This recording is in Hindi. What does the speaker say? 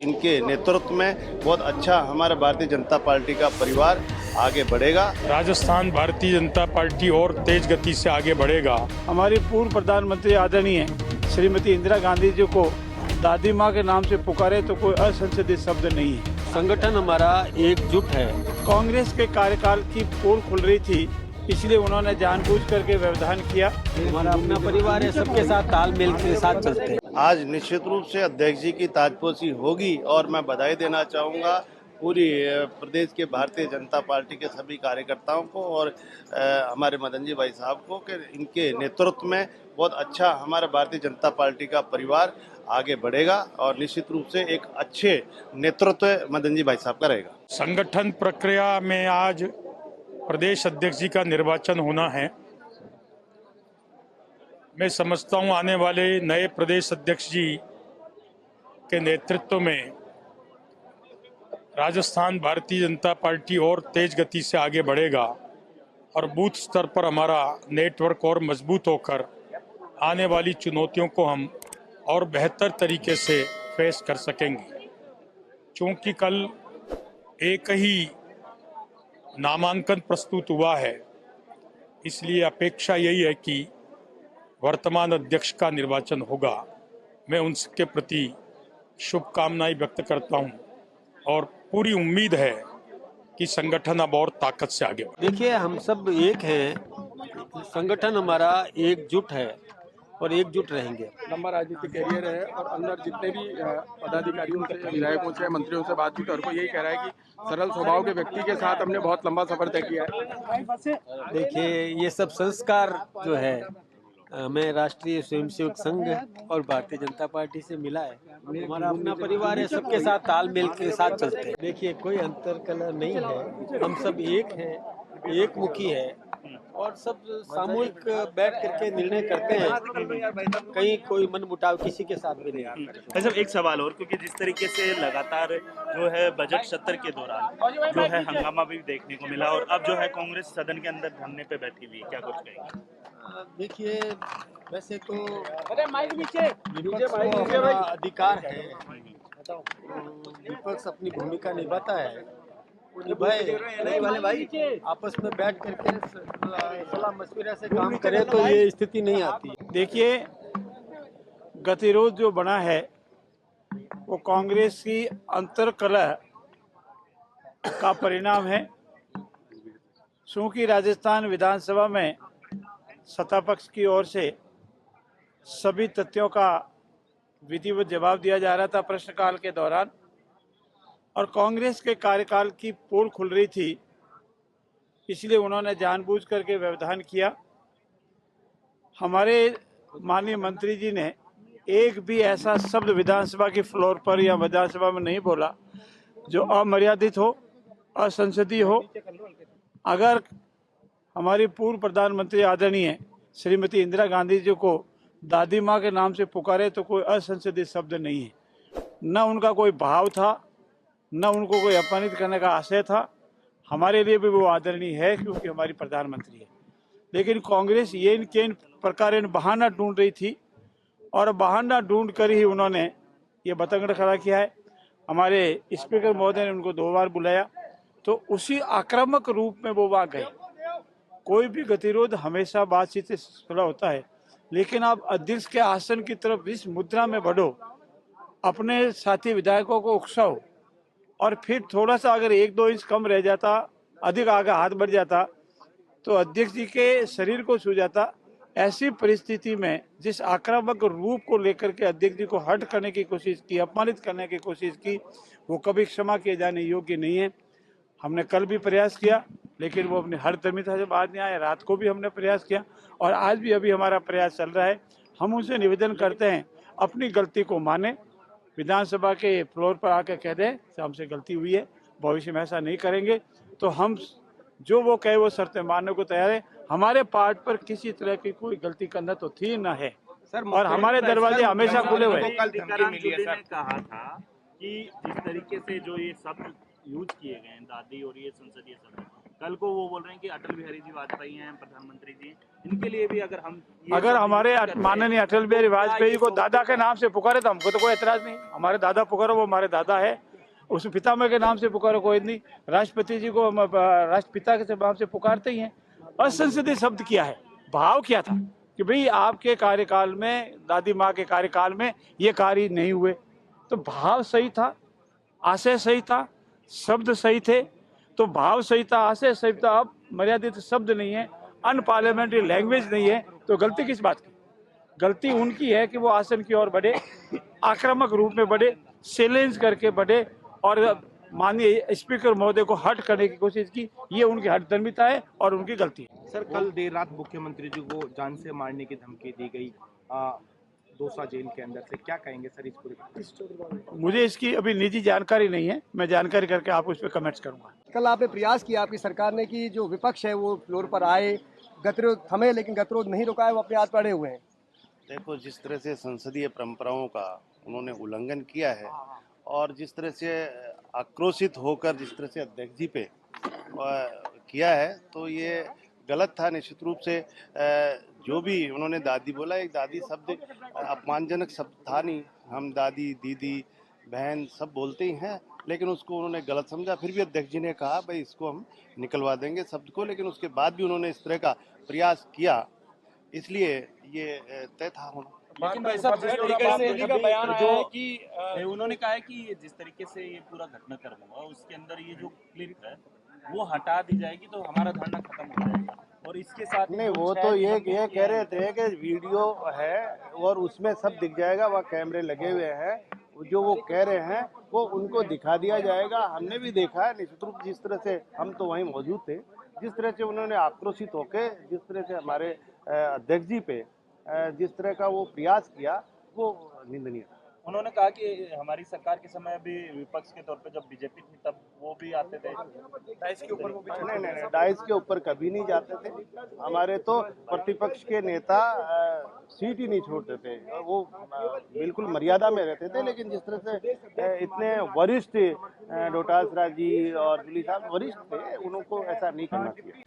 इनके नेतृत्व में बहुत अच्छा हमारा भारतीय जनता पार्टी का परिवार आगे बढ़ेगा। राजस्थान भारतीय जनता पार्टी और तेज गति से आगे बढ़ेगा। हमारी पूर्व प्रधानमंत्री आदरणीय श्रीमती इंदिरा गांधी जी को दादी माँ के नाम से पुकारे तो कोई असंसदीय शब्द नहीं है। संगठन हमारा एकजुट है। कांग्रेस के कार्यकाल की पोल खुल रही थी, इसलिए उन्होंने जानबूझ करके व्यवधान किया। हमारा अपना परिवार है, सबके साथ तालमेल के साथ चलते हैं। आज निश्चित रूप से अध्यक्ष जी की ताजपोशी होगी और मैं बधाई देना चाहूँगा पूरी प्रदेश के भारतीय जनता पार्टी के सभी कार्यकर्ताओं को और हमारे मदन जी भाई साहब को कि इनके नेतृत्व में बहुत अच्छा हमारा भारतीय जनता पार्टी का परिवार आगे बढ़ेगा और निश्चित रूप से एक अच्छे नेतृत्व मदन जी भाई साहब का रहेगा। संगठन प्रक्रिया में आज प्रदेश अध्यक्ष जी का निर्वाचन होना है। मैं समझता हूं आने वाले नए प्रदेश अध्यक्ष जी के नेतृत्व में राजस्थान भारतीय जनता पार्टी और तेज गति से आगे बढ़ेगा और बूथ स्तर पर हमारा नेटवर्क और मजबूत होकर आने वाली चुनौतियों को हम और बेहतर तरीके से फेस कर सकेंगे। क्योंकि कल एक ही नामांकन प्रस्तुत हुआ है, इसलिए अपेक्षा यही है कि वर्तमान अध्यक्ष का निर्वाचन होगा। मैं उनके प्रति शुभकामनाएं व्यक्त करता हूं और पूरी उम्मीद है कि संगठन अब और ताकत से आगे बढ़े। देखिए, हम सब एक हैं, संगठन हमारा एकजुट है और एकजुट रहेंगे। लंबा राजनीतिक कैरियर है और अंदर जितने भी पदाधिकारियों से, विधायकों से, मंत्रियों से बातचीत और को यही कह रहा है कि सरल स्वभाव के व्यक्ति के साथ हमने बहुत लंबा सफर तय किया है। देखिए, ये सब संस्कार जो है मैं राष्ट्रीय स्वयंसेवक संघ और भारतीय जनता पार्टी से मिला है। हमारा अपना परिवार है, सबके साथ तालमेल के साथ चलते हैं। देखिए, कोई अंतर कलह नहीं है, हम सब एक हैं, एक मुखी है और सब सामूहिक बैठ करके निर्णय करते हैं। कहीं कोई मन मुटाव किसी के साथ भी नहीं आता। अच्छा, एक सवाल और, क्योंकि जिस तरीके से लगातार जो है बजट सत्र के दौरान जो है हंगामा भी देखने को मिला और अब जो है कांग्रेस सदन के अंदर धरने पे बैठी हुई है, क्या कुछ कहेंगे? देखिए, वैसे तो विपक्ष को अपना अधिकार है, विपक्ष अपनी भूमिका निभाता है, वो निभाए। आपस में बैठ करके सलाह मशविरा से काम करें तो ये स्थिति नहीं आती। देखिए, गतिरोध जो बना है वो कांग्रेस की अंतर्कलह का परिणाम है। चूंकि राजस्थान विधानसभा में सत्ता पक्ष की ओर से सभी तथ्यों का विधिवत जवाब दिया जा रहा था प्रश्नकाल के दौरान और कांग्रेस के कार्यकाल की पोल खुल रही थी, इसलिए उन्होंने जानबूझ करके व्यवधान किया। हमारे माननीय मंत्री जी ने एक भी ऐसा शब्द विधानसभा के फ्लोर पर या विधानसभा में नहीं बोला जो अमर्यादित हो, असंसदीय हो। अगर हमारी पूर्व प्रधानमंत्री आदरणीय श्रीमती इंदिरा गांधी जी को दादी माँ के नाम से पुकारे तो कोई असंसदीय शब्द नहीं है। न उनका कोई भाव था, न उनको कोई अपमानित करने का आशय था। हमारे लिए भी वो आदरणीय है क्योंकि हमारी प्रधानमंत्री है। लेकिन कांग्रेस ये इनके प्रकार बहाना ढूंढ रही थी और बहाना ढूंढ कर ही उन्होंने ये बतंगड़ खड़ा किया है। हमारे स्पीकर महोदय ने उनको 2 बार बुलाया तो उसी आक्रामक रूप में वो वहाँ गए। कोई भी गतिरोध हमेशा बातचीत से सुलझ होता है, लेकिन आप अध्यक्ष के आसन की तरफ इस मुद्रा में बढ़ो, अपने साथी विधायकों को उकसाओ और फिर थोड़ा सा अगर 1-2 इंच कम रह जाता, अधिक आगे हाथ बढ़ जाता तो अध्यक्ष जी के शरीर को छू जाता। ऐसी परिस्थिति में जिस आक्रामक रूप को लेकर के अध्यक्ष जी को हट करने की कोशिश की, अपमानित करने की कोशिश की, वो कभी क्षमा किए जाने योग्य नहीं है। हमने कल भी प्रयास किया लेकिन वो अपने हर दमिता से बाहर नहीं आए। रात को भी हमने प्रयास किया और आज भी अभी हमारा प्रयास चल रहा है। हम उनसे निवेदन करते हैं अपनी गलती को माने, विधानसभा के फ्लोर पर आकर कह दें हमसे गलती हुई है, भविष्य में ऐसा नहीं करेंगे। तो हम जो वो कहे वो शर्तें मानने को तैयार है। हमारे पार्ट पर किसी तरह की कोई गलती करना तो थी ना है और हमारे दरवाजे हमेशा खुले हुए हैं। कहा था कि जिस तरीके से जो ये शब्द यूज किए गए हैं दादी और ये संसदीय शब्द, कल को वो बोल रहे हैं कि अटल बिहारी जी वाजपेयी हैं प्रधानमंत्री जी, इनके लिए भी अगर हम अगर हमारे माननीय अटल बिहारी वाजपेयी को दादा के नाम से पुकारे तो हमको तो कोई एतराज नहीं। हमारे दादा पुकारो, वो हमारे दादा है, उस पितामह के नाम से पुकारो कोई नहीं। राष्ट्रपति जी को हम राष्ट्रपिता के नाम से पुकारते ही हैं। असंसदीय शब्द क्या है, भाव क्या था कि भाई आपके कार्यकाल में, दादी माँ के कार्यकाल में ये कार्य नहीं हुए, तो भाव सही था, आशय सही था, शब्द सही थे, तो भाव सही था, आशय सही था। अब मर्यादित शब्द नहीं है, अनपार्लियामेंट्री लैंग्वेज नहीं है, तो गलती किस बात की? गलती उनकी है कि वो आसन की ओर बढ़े, आक्रामक रूप में बढ़े, चैलेंज करके बढ़े और माननीय स्पीकर महोदय को हट करने की कोशिश की। ये उनकी हठधर्मिता है और उनकी गलती है। सर, कल देर रात मुख्यमंत्री जी को जान से मारने की धमकी दी गई दौसा जेल के अंदर से, क्या कहेंगे सर इस पूरे? मुझे इसकी अभी निजी जानकारी नहीं है, मैं जानकारी करके आपको इस पर कमेंट्स करूंगा। कल आपने प्रयास किया आपकी सरकार ने कि जो विपक्ष है वो फ्लोर पर आए, गतिरोध थमे, लेकिन गतिरोध नहीं रुका है, वो अपने हाथ पड़े हुए हैं। देखो, जिस तरह से संसदीय परंपराओं का उन्होंने उल्लंघन किया है और जिस तरह से आक्रोशित होकर जिस तरह से अध्यक्ष जी पे किया है, तो ये गलत था निश्चित रूप से। जो भी उन्होंने दादी बोला, एक दादी शब्द अपमानजनक शब्द था नहीं। हम दादी, दीदी, बहन सब बोलते ही हैं, लेकिन उसको उन्होंने गलत समझा। फिर भी अध्यक्ष जी ने कहा भाई इसको हम निकलवा देंगे शब्द को, लेकिन उसके बाद भी उन्होंने इस तरह का प्रयास किया, इसलिए ये तय था होना। लेकिन भाई साहब, जिस तरीके से का बयान आया है कि उन्होंने कहा है कि जिस तरीके से ये पूरा घटनाक्रम हुआ उसके अंदर ये जो क्लिप है वो हटा दी जाएगी तो हमारा धरना खत्म हो जाएगा। और इसके साथ नहीं, वो तो ये कह रहे थे कि वीडियो है और उसमें सब दिख जाएगा, वहाँ कैमरे लगे हुए हैं, जो वो कह रहे हैं वो उनको दिखा दिया जाएगा। हमने भी देखा है निश्चित रूप, जिस तरह से हम तो वहीं मौजूद थे, जिस तरह से उन्होंने आक्रोशित होकर जिस तरह से हमारे अध्यक्ष जी पे जिस तरह का वो प्रयास किया, वो निंदनीय था। उन्होंने कहा कि हमारी सरकार के समय भी विपक्ष के तौर पे जब बीजेपी थी तब वो भी आते थे डाइस के ऊपर, वो भी नहीं, डाइस के ऊपर कभी नहीं जाते थे। हमारे तो प्रतिपक्ष के नेता सीट ही नहीं छोड़ते थे, वो बिल्कुल मर्यादा में रहते थे। लेकिन जिस तरह से इतने वरिष्ठ डोटासरा जी और जुली साहब वरिष्ठ थे, उनको ऐसा नहीं करना चाहिए।